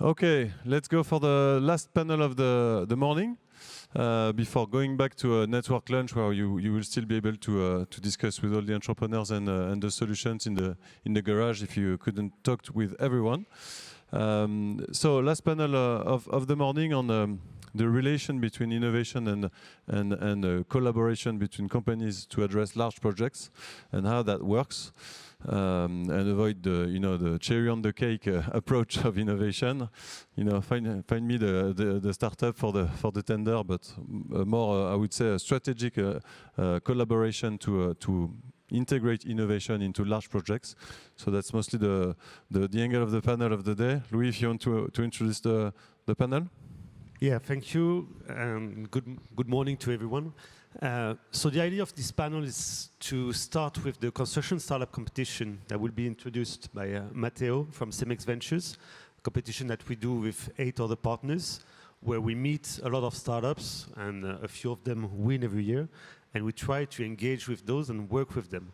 Okay, let's go for the last panel of the morning. Before going back to a network lunch where you will still be able to discuss with all the entrepreneurs and the solutions in the garage if you couldn't talk with everyone. So last panel of the morning on the relation between innovation and collaboration between companies to address large projects and how that works. And avoid the cherry on the cake approach of innovation. Find me the startup for the tender, but more I would say a strategic collaboration to integrate innovation into large projects. So that's mostly the angle of the panel of the day. Louis, if you want to introduce the panel. Yeah, thank you, and good morning to everyone. So the idea of this panel is to start with the construction startup competition that will be introduced by Mateo from CEMEX Ventures, a competition that we do with 8 other partners, where we meet a lot of startups, and a few of them win every year, and we try to engage with those and work with them.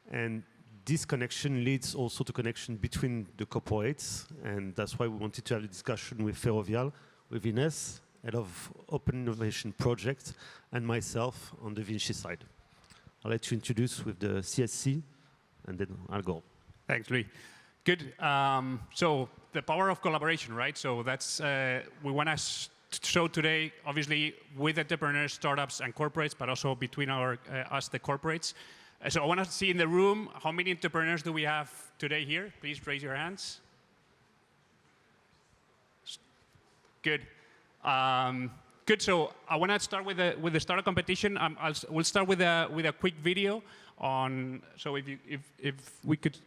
And this connection leads also to connection between the corporates, and that's why we wanted to have a discussion with Ferrovial, with Ines, head of Open Innovation Project, and myself on the VINCI side. I'll let you introduce with the CSC, and then I'll go. Thanks, Louis. Good. So the power of collaboration, right? So that's we want to show today, obviously, with entrepreneurs, startups, and corporates, but also between us, the corporates. So I want to see in the room, how many entrepreneurs do we have today here? Please raise your hands. Good. Good. So I want to start with the startup competition. We'll start with a quick video on. So if we could.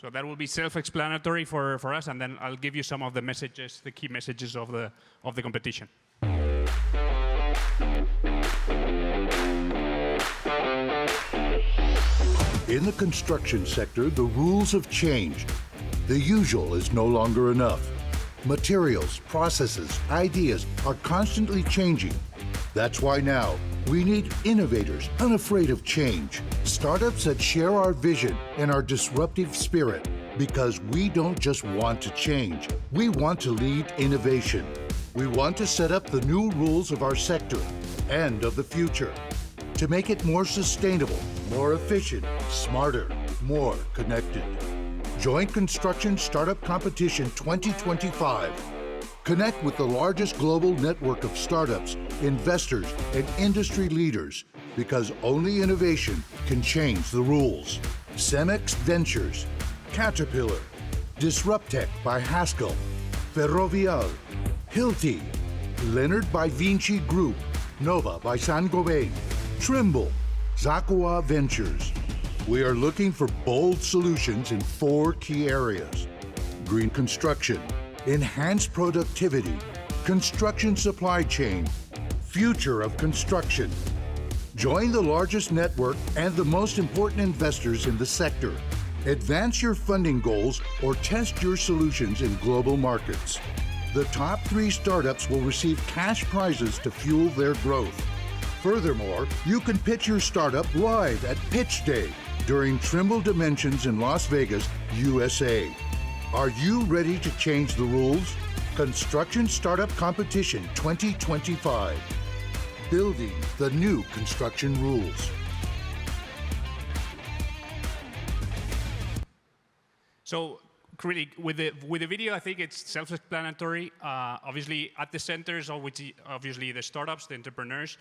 So that will be self-explanatory for us, and then I'll give you some of the messages, the key messages of the competition. In the construction sector, the rules have changed. The usual is no longer enough. Materials, processes, ideas are constantly changing. That's why now we need innovators unafraid of change, startups that share our vision and our disruptive spirit, because we don't just want to change, we want to lead innovation. We want to set up the new rules of our sector and of the future to make it more sustainable, more efficient, smarter, more connected. Joint Construction Startup Competition 2025. Connect with the largest global network of startups, investors, and industry leaders, because only innovation can change the rules. CEMEX Ventures, Caterpillar, Disruptech by Haskell, Ferrovial, Hilti, Leonard by VINCI Group, Nova by Saint-Gobain, Trimble, Zakua Ventures. We are looking for bold solutions in 4 key areas: green construction, enhanced productivity, construction supply chain, future of construction. Join the largest network and the most important investors in the sector. Advance your funding goals or test your solutions in global markets. The top 3 startups will receive cash prizes to fuel their growth. Furthermore, you can pitch your startup live at Pitch Day during Trimble Dimensions in Las Vegas, USA. Are you ready to change the rules? Construction Startup Competition 2025. Building the new construction rules. So really, with the video, I think it's self-explanatory. Obviously, at the center is obviously the startups, the entrepreneurs,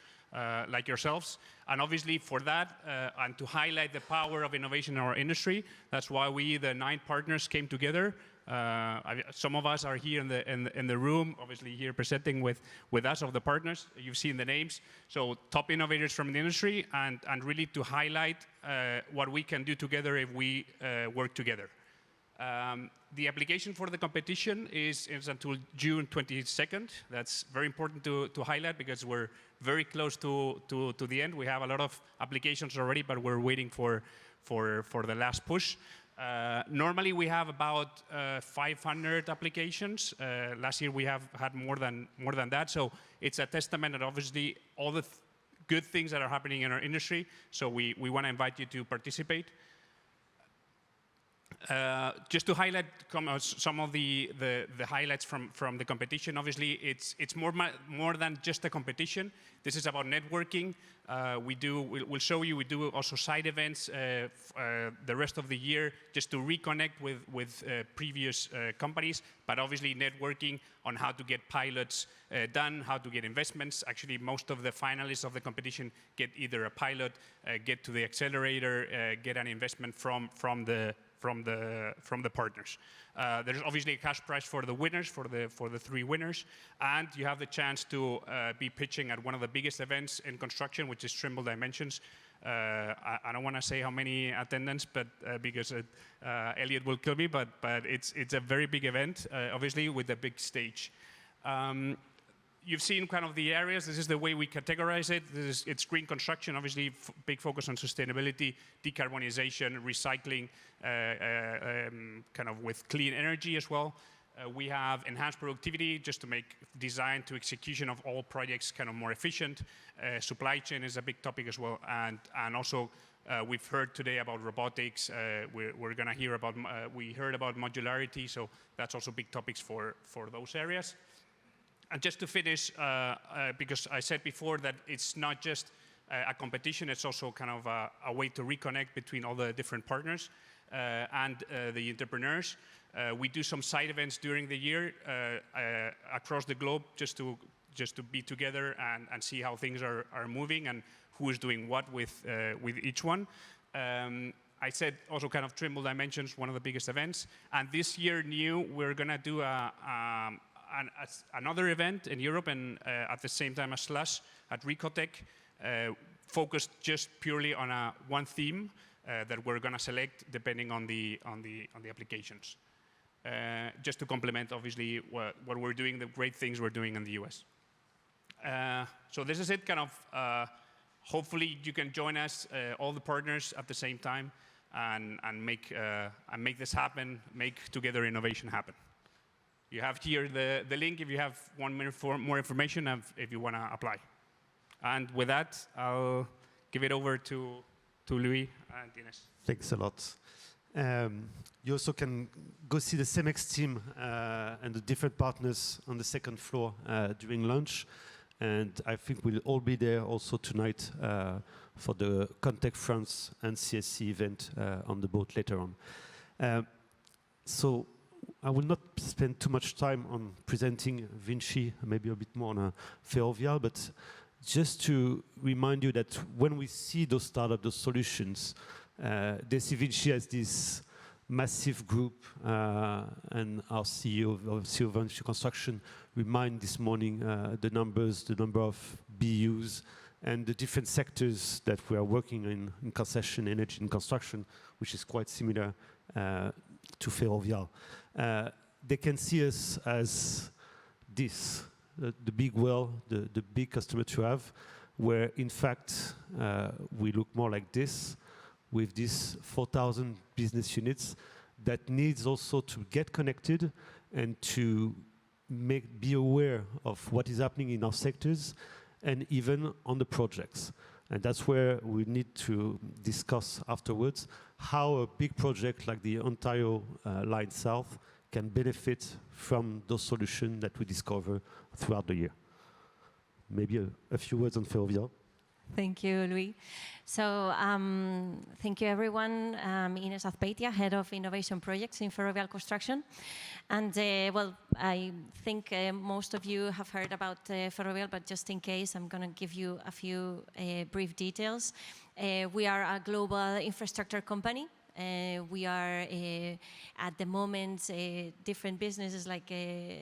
like yourselves. And obviously, for that, and to highlight the power of innovation in our industry, that's why we, the 9 partners, came together. Some of us are here in the room, obviously here presenting with us of the partners. You've seen the names. So top innovators from the industry, and really to highlight what we can do together if we work together. The application for the competition is until June 22nd. That's very important to highlight, because we're very close to the end. We have a lot of applications already, but we're waiting for the last push. Normally we have about 500 applications. Last year we have had more than that. So it's a testament that obviously all the good things that are happening in our industry. So we want to invite you to participate. Just to highlight some of the highlights from the competition, obviously it's more than just a competition. This is about networking. We'll show you, we do also side events the rest of the year just to reconnect with previous companies, but obviously networking on how to get pilots done, how to get investments. Actually, most of the finalists of the competition get either a pilot, get to the accelerator, get an investment from the partners. There's obviously a cash prize for the winners, for the 3 winners, and you have the chance to be pitching at one of the biggest events in construction, which is Trimble Dimensions. I don't want to say how many attendance, but because Elliot will kill me, but it's a very big event, obviously with a big stage. You've seen kind of the areas. This is the way we categorize it. It's green construction, obviously big focus on sustainability, decarbonization, recycling, kind of with clean energy as well. We have enhanced productivity just to make design to execution of all projects kind of more efficient. Supply chain is a big topic as well. And also we've heard today about robotics. We're going to hear about, we heard about modularity. So that's also big topics for those areas. And just to finish, because I said before that it's not just a competition, it's also kind of a way to reconnect between all the different partners and the entrepreneurs. We do some side events during the year across the globe just to be together and see how things are moving and who is doing what with each one. I said also kind of Trimble Dimensions, one of the biggest events. And this year we're going to do another event in Europe and at the same time as Slush at Recotech, focused just purely on one theme that we're going to select depending on the applications. Just to complement, obviously, what we're doing, the great things we're doing in the US. So this is it, kind of, hopefully you can join us, all the partners at the same time, and make this happen, make together innovation happen. You have here the link if you have 1 minute for more information if you want to apply. And with that, I'll give it over to Louis and Ines. Thanks a lot. You also can go see the CEMEX team and the different partners on the second floor during lunch. And I think we'll all be there also tonight for the Contact France and CSC event on the boat later on. So I will not spend too much time on presenting VINCI, maybe a bit more on Ferrovial, but just to remind you that when we see those startups, those solutions, they see VINCI as this massive group, and our CEO of VINCI Construction remind this morning the numbers, the number of BUs, and the different sectors that we are working in concession, energy, and construction, which is quite similar to Ferrovial. They can see us as this, the big whale, the big customer to have, where in fact we look more like this, with these 4,000 business units that needs also to get connected and to be aware of what is happening in our sectors and even on the projects. And that's where we need to discuss afterwards how a big project like the Ontario Line South can benefit from those solutions that we discover throughout the year. Maybe a few words on Ferrovial. Thank you, Louis. So thank you, everyone. Ines Azpeitia, Head of Innovation Projects in Ferrovial Construction. And well, I think most of you have heard about Ferrovial, but just in case, I'm going to give you a few brief details. We are a global infrastructure company. We are, at the moment, different businesses like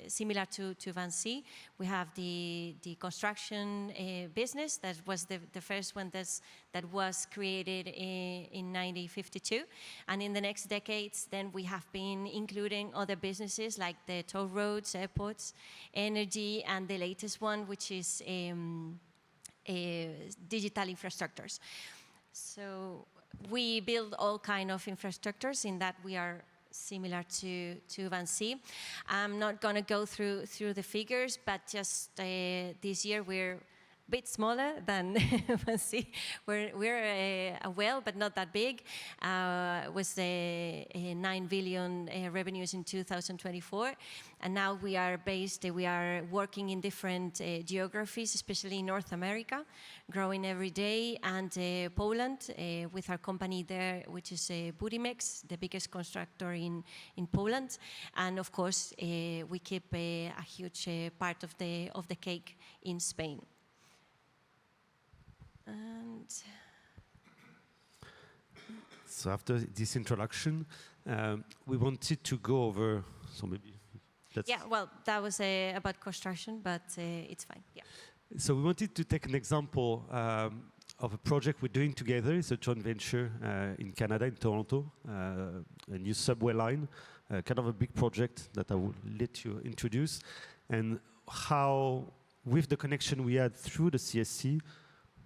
similar to VINCI. We have the construction business that was the first one that was created in 1952. And in the next decades, then we have been including other businesses like the toll roads, airports, energy, and the latest one, which is digital infrastructures. So we build all kind of infrastructures in that we are similar to VINCI. I'm not going to go through the figures, but just this year we're bit smaller than VINCI. We're well, but not that big. Was 9 billion revenues in 2024, and now we are working in different geographies, especially North America, growing every day, and Poland with our company there, which is CEMEX, the biggest constructor in Poland, and of course we keep a huge part of the cake in Spain. And so after this introduction, we wanted to go over, so maybe let's... Yeah, well, that was about construction, but it's fine, yeah. So we wanted to take an example of a project we're doing together. It's a joint venture in Canada, in Toronto, a new subway line, kind of a big project that I will let you introduce, and how, with the connection we had through the CSC,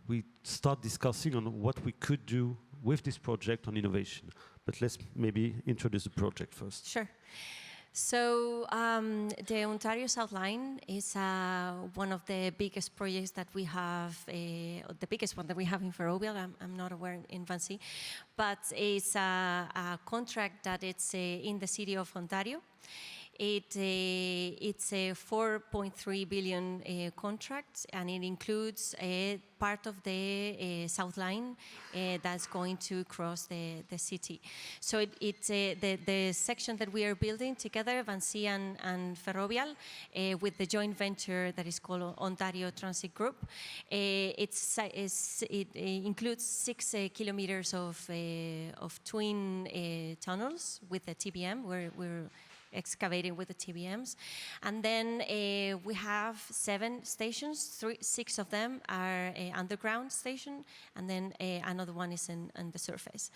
we start discussing on what we could do with this project on innovation. But let's maybe introduce the project first. Sure. So the Ontario South Line is one of the biggest projects that we have, the biggest one that we have in Ferrovial. I'm not aware in VINCI, but it's a contract that it's in the city of Ontario. It's a 4.3 billion contract, and it includes a part of the South Line that's going to cross the city. So it's the section that we are building together, VINCI and Ferrovial, with the joint venture that is called Ontario Transit Group. It includes 6 kilometers of twin tunnels with the TBM, where we're excavating with the TBMs. And then we have 7 stations, 6 of them are underground station, and then another one is on the surface.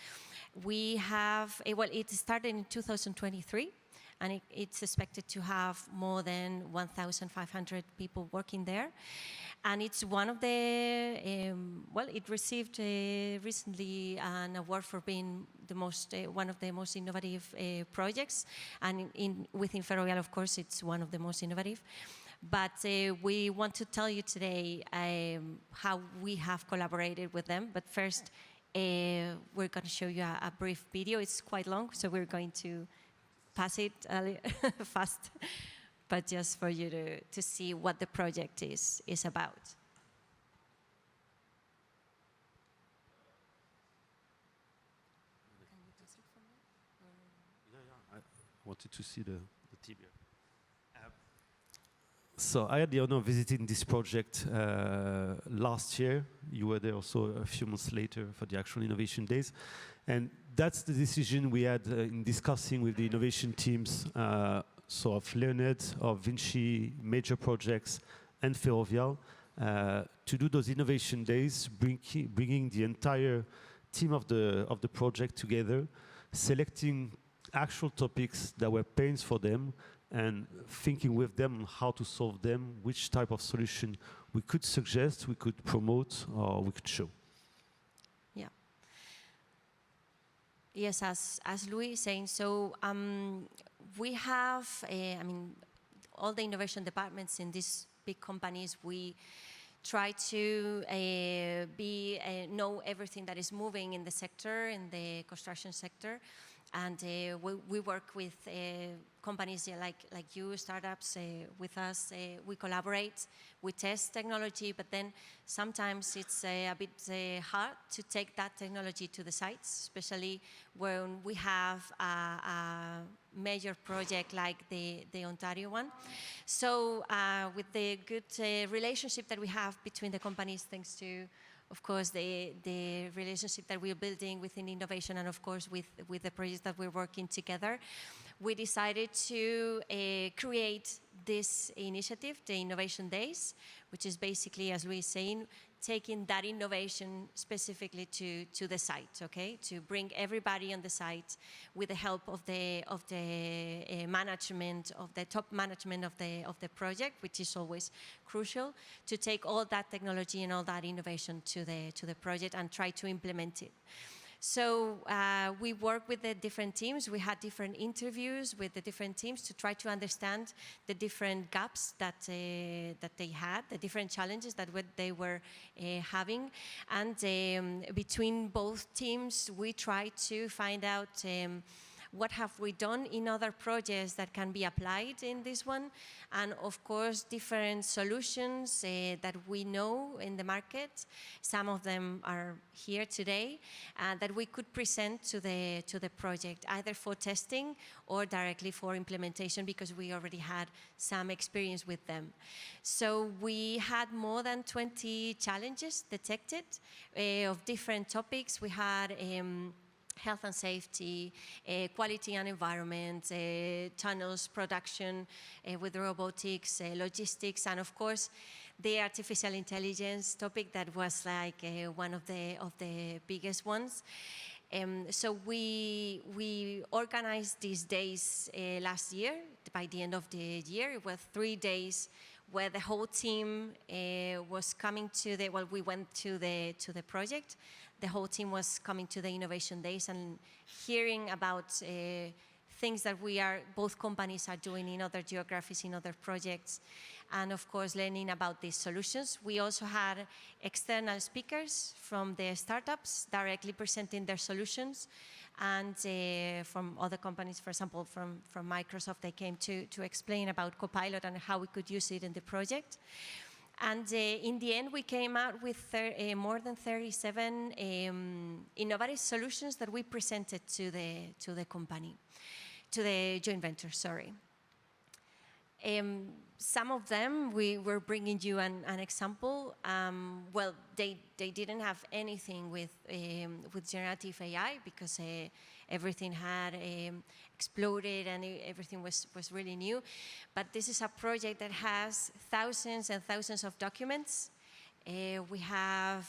We have, well, it started in 2023, and it's expected to have more than 1,500 people working there. And it's one of the, well, it received recently an award for being the most, one of the most innovative projects. And within Ferrovial, of course, it's one of the most innovative. But we want to tell you today how we have collaborated with them. But first, we're going to show you a brief video. It's quite long, so we're going to pass it fast. But just for you to see what the project is about. I wanted to see the TBR. So I had the honor of visiting this project last year. You were there also a few months later for the actual innovation days. And that's the decision we had in discussing with the innovation teams, so of Leonard, of VINCI major projects, and Ferrovial, to do those innovation days, bringing the entire team of the project together, selecting actual topics that were pains for them, and thinking with them on how to solve them, which type of solution we could suggest, we could promote, or we could show. Yeah. Yes, as Louis is saying, so we have, I mean, all the innovation departments in these big companies, we try to know everything that is moving in the sector, in the construction sector. And we work with companies like you, startups, with us. We collaborate, we test technology, but then sometimes it's a bit hard to take that technology to the sites, especially when we have a major project like the Ontario one. So with the good relationship that we have between the companies, thanks to, of course, the relationship that we're building within innovation, and of course with the projects that we're working together, we decided to create this initiative, the Innovation Days, which is basically, as Louis is saying, taking that innovation specifically to the site, okay? To bring everybody on the site with the help of the management, of the top management of the project, which is always crucial, to take all that technology and all that innovation to the project and try to implement it. So we worked with the different teams. We had different interviews with the different teams to try to understand the different gaps that they had, the different challenges that they were having. And between both teams, we tried to find out what have we done in other projects that can be applied in this one, and of course different solutions that we know in the market. Some of them are here today that we could present to the project, either for testing or directly for implementation, because we already had some experience with them. So we had more than 20 challenges detected of different topics. We had health and safety, quality and environment, tunnels, production with robotics, logistics, and of course the artificial intelligence topic that was like one of the biggest ones. So we organized these days last year. By the end of the year, it was 3 days where the whole team was coming to the, well, we went to the project. The whole team was coming to the Innovation Days and hearing about things that both companies are doing in other geographies, in other projects, and of course learning about these solutions. We also had external speakers from the startups directly presenting their solutions, and from other companies, for example, from Microsoft, they came to explain about Copilot and how we could use it in the project. And in the end, we came out with more than 37 innovative solutions that we presented to the company, to the joint venture, sorry. Some of them, we were bringing you an example. Well, they didn't have anything with generative AI because everything had exploded and everything was really new. But this is a project that has thousands and thousands of documents. We have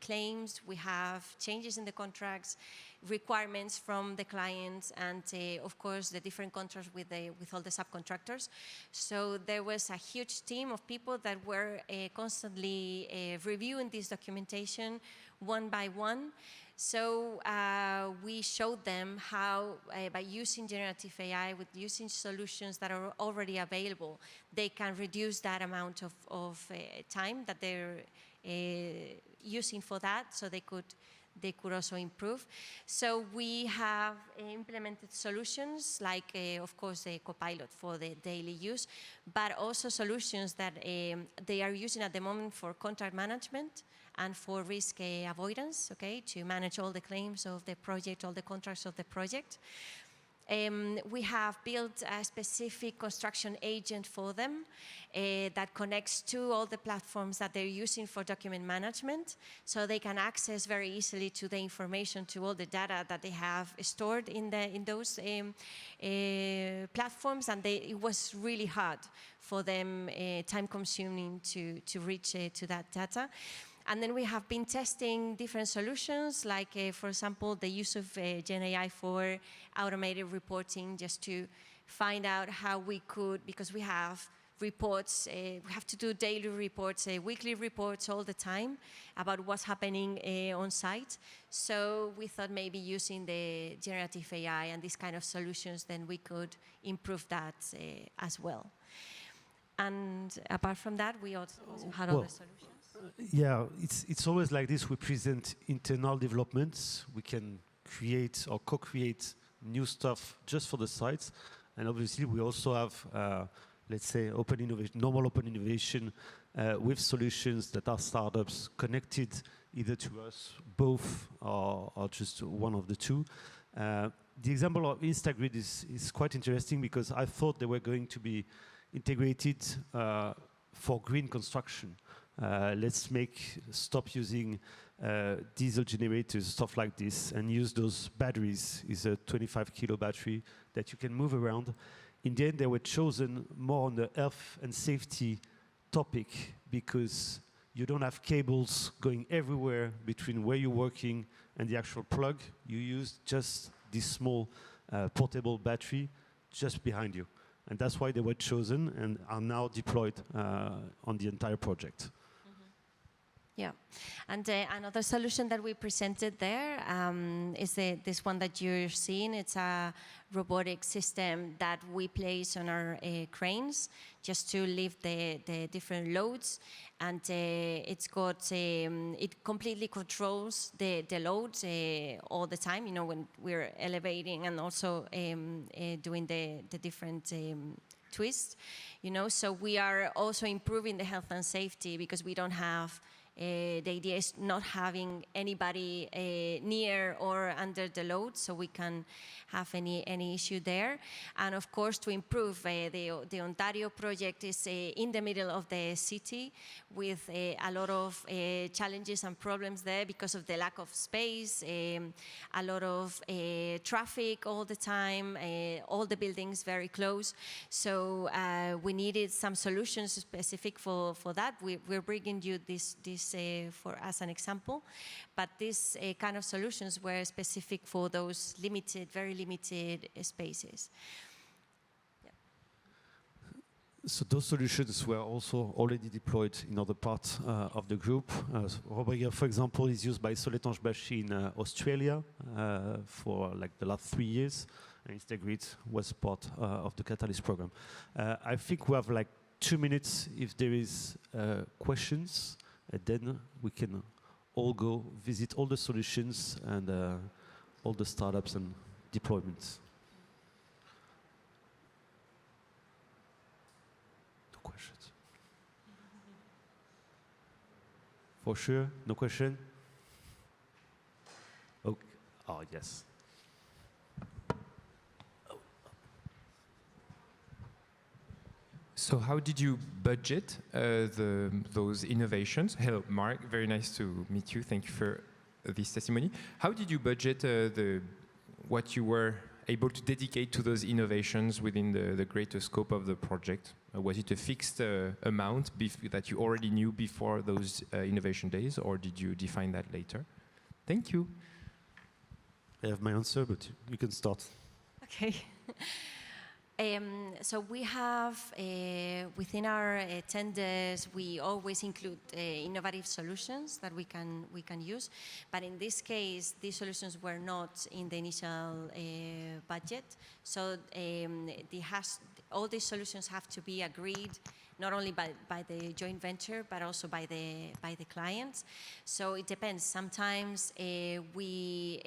claims, we have changes in the contracts, requirements from the clients, and of course the different contracts with all the subcontractors. So there was a huge team of people that were constantly reviewing this documentation one by one. So we showed them how, by using generative AI, with using solutions that are already available, they can reduce that amount of time that they're using for that, so they could also improve. So we have implemented solutions like, of course, the Copilot for the daily use, but also solutions that they are using at the moment for contract management and for risk avoidance, okay, to manage all the claims of the project, all the contracts of the project. We have built a specific construction agent for them that connects to all the platforms that they're using for document management, so they can access very easily to the information, to all the data that they have stored in those platforms, and it was really hard for them, time-consuming to reach to that data. And then we have been testing different solutions, like, for example, the use of Gen AI for automated reporting, just to find out how we could, because we have reports, we have to do daily reports, weekly reports all the time about what's happening on site. So we thought maybe using the generative AI and these kind of solutions, then we could improve that as well. And apart from that, we also had other solutions. Yeah, it's always like this. We present internal developments. We can create or co-create new stuff just for the sites. And obviously, we also have, let's say, open innovation, normal open innovation with solutions that are startups connected either to us, both, or just one of the two. The example of Instagrid is quite interesting because I thought they were going to be integrated for green construction. Let's stop using diesel generators, stuff like this, and use those batteries. Is a 25 kilo battery that you can move around. In the end, they were chosen more on the health and safety topic because you don't have cables going everywhere between where you're working and the actual plug. You use just this small portable battery just behind you. And that's why they were chosen and are now deployed on the entire project. Yeah, and another solution that we presented there is this one that you're seeing. It's a robotic system that we place on our cranes just to lift the different loads, and it's got it completely controls the loads all the time. You know, when we're elevating and also doing the different twists. You know, so we are also improving the health and safety because we don't have. The idea is not having anybody near or under the load, so we can have any issue there. And of course, to improve, the Ontario project is in the middle of the city with a lot of challenges and problems there because of the lack of space, a lot of traffic all the time, all the buildings very close. So we needed some solutions specific for that. We're bringing you this for as an example, but these kind of solutions were specific for those very limited spaces. Yeah. So those solutions were also already deployed in other parts of the group. Robert, for example, is used by Soletanche Bachy in Australia for like the last 3 years, and Integrit was part of the Catalyst program. I think we have like 2 minutes if there is questions. And then we can all go visit all the solutions and all the startups and deployments. No questions. For sure, no question? Okay. Oh, yes. So how did you budget those innovations? Hello, Mark. Very nice to meet you. Thank you for this testimony. How did you budget what you were able to dedicate to those innovations within the greater scope of the project? Was it a fixed amount that you already knew before those innovation days, or did you define that later? Thank you. I have my answer, but you can start. Okay. So we have, within our tenders, we always include innovative solutions that we can use. But in this case, these solutions were not in the initial budget. So all these solutions have to be agreed not only by the joint venture, but also by the clients. So it depends. Sometimes we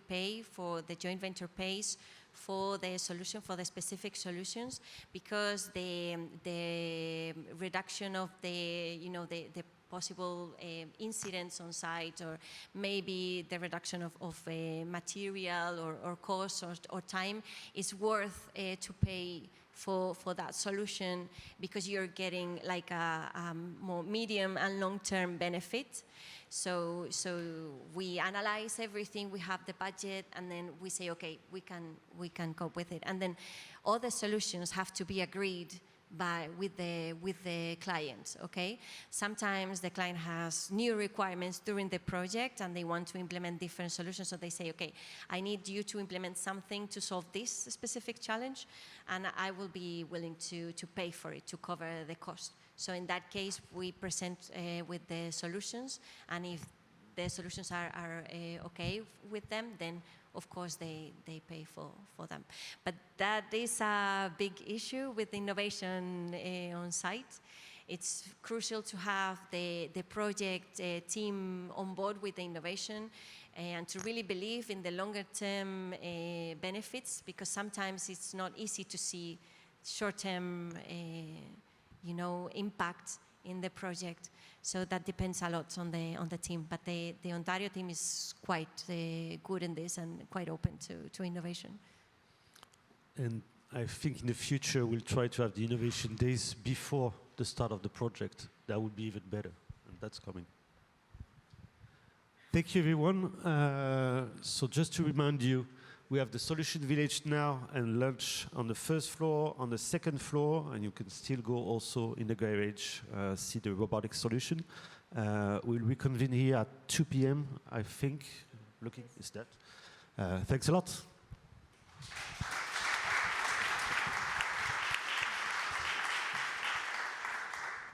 pay for the joint venture pays for the solution, for the specific solutions, because the reduction of the possible incidents on site, or maybe the reduction of material or cost or time is worth to pay for that solution, because you're getting like a more medium and long-term benefit. So we analyze everything, we have the budget, and then we say, okay, we can cope with it. And then all the solutions have to be agreed with the client, okay? Sometimes the client has new requirements during the project and they want to implement different solutions, so they say, okay, I need you to implement something to solve this specific challenge, and I will be willing to pay for it, to cover the cost. So in that case, we present with the solutions, and if the solutions are okay with them, then of course they pay for them. But that is a big issue with innovation on site. It's crucial to have the project team on board with the innovation and to really believe in the longer term benefits, because sometimes it's not easy to see short-term impact in the project. So that depends a lot on the team. But the Ontario team is quite good in this and quite open to innovation. And I think in the future we'll try to have the innovation days before the start of the project. That would be even better, and that's coming. Thank you, everyone. So just to remind you, we have the Solution Village now and lunch on the first floor, on the second floor, and you can still go also in the garage, see the robotic solution. We'll reconvene here at 2 p.m., I think. Looking, is that? Thanks a lot.